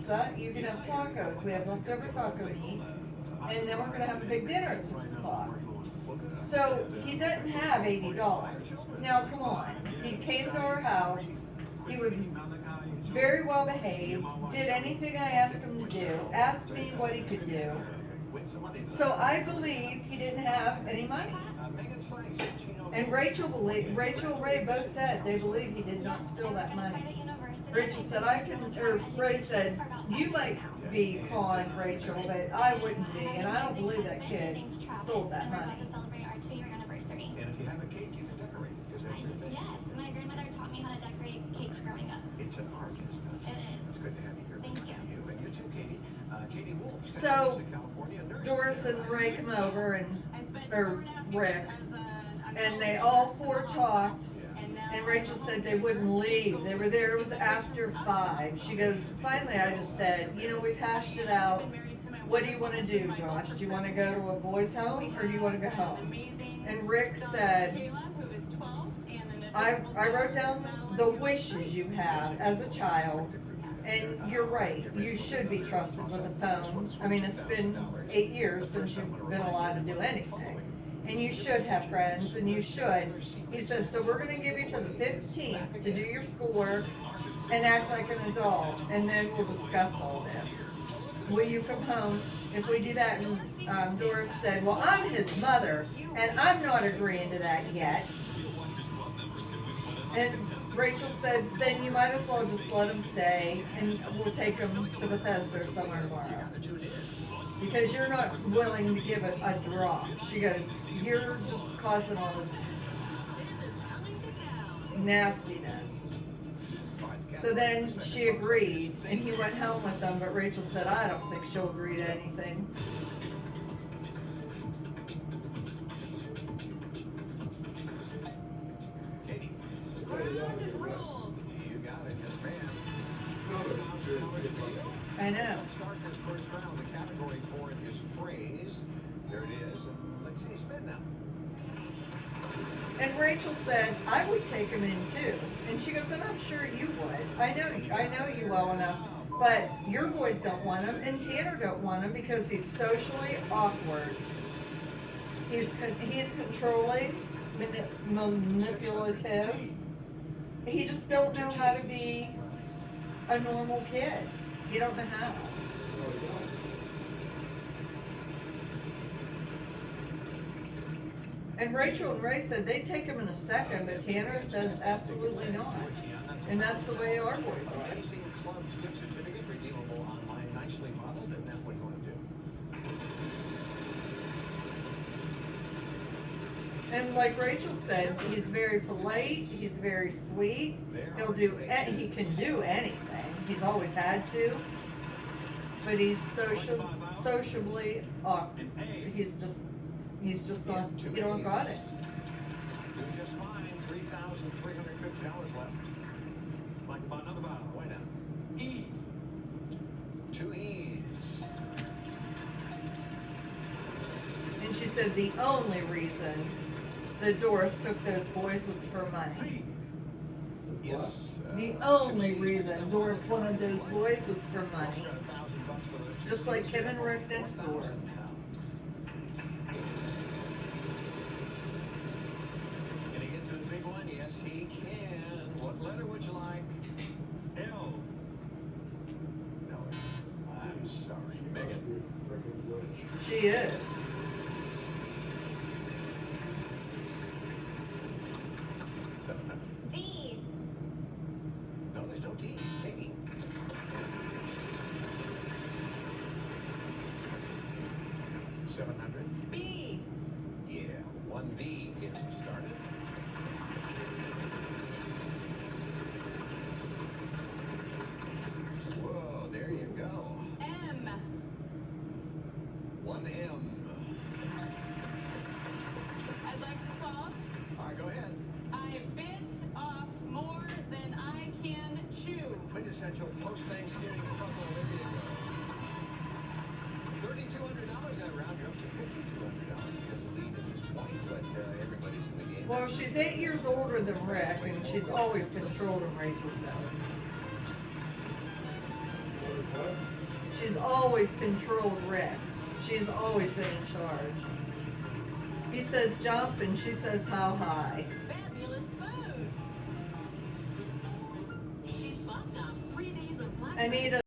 pizza, you can have tacos, we have leftover taco meat, and then we're gonna have a big dinner at 6 o'clock. So he doesn't have $80. Now, come on, he came to our house, he was very well behaved, did anything I asked him to do, asked me what he could do. So I believe he didn't have any money. And Rachel Ray both said they believe he did not steal that money. Rachel said, Ray said, you might be calling Rachel, but I wouldn't be, and I don't believe that kid stole that money. And if you have a cake, you can decorate it, because that's your thing. Yes, my grandmother taught me how to decorate cakes growing up. It's an art, isn't it? It is. It's good to have you here. Thank you. To you, and you too, Katie. Katie Wolf. So, California, Doris and Ray come over, or Rick, and and they all four talked, and Rachel said they wouldn't leave. They were there, it was after 5. She goes, finally I just said, you know, we've hashed it out. What do you want to do, Josh? Do you want to go to a boys' home, or do you want to go home? And Rick said, I wrote down the wishes you have as a child, and you're right, you should be trusted with a phone. I mean, it's been 8 years since you've been allowed to do anything. And you should have friends, and you should. He said, so we're gonna give you to the 15th to do your schoolwork and act like an adult, and then we'll discuss all this. Will you come home? If we do that, and Doris said, well, I'm his mother, and I'm not agreeing to that yet. And Rachel said, then you might as well just let him stay, and we'll take him to Bethesda or somewhere tomorrow. Because you're not willing to give it a drop. She goes, you're just causing all this nastiness. So then she agreed, and he went home with them, but Rachel said, I don't think she'll agree to anything. Katie. You got it, yes, ma'am. I know. Start this first round. The category for it is phrase. There it is. And let's see, spin now. And Rachel said, I would take him in too. And she goes, and I'm sure you would. I know you well enough. But your boys don't want him, and Tanner don't want him because he's socially awkward. He's controlling, manipulative. He just don't know how to be a normal kid. He don't know how. And Rachel and Ray said they'd take him in a second, but Tanner says absolutely not. And that's the way our boys are. Amazing Club's gift certificate, redeemable online, nicely modeled, and that's what you want to do. And like Rachel said, he's very polite, he's very sweet, he can do anything. He's always had to. But he's sociably awkward. He's just not, you don't got it. Doing just fine. $3,350 left. Like to buy another bottle. Why not? E. 2 E's. And she said the only reason that Doris took those boys was for money. Yes. The only reason Doris wanted those boys was for money. Just like Kim and Rick next door. Can he get to the big one? Yes, he can. What letter would you like? L. No. I'm sorry. Megan. She is. D. No, there's no D. Katie. $700. B. Yeah, 1B gets you started. Whoa, there you go. M. 1M. I'd like to solve. All right, go ahead. I bit off more than I can chew. Quintessential post-Thanksgiving puzzle. There you go. $3,200 that round. You're up to $5,200 because the lead at this point, but everybody's in the game. Well, she's 8 years older than Rick, and she's always controlled him, Rachel said. She's always controlled Rick. She's always been in charge. He says jump and she says how high. Fabulous food. These bus stops, 3 days of Anita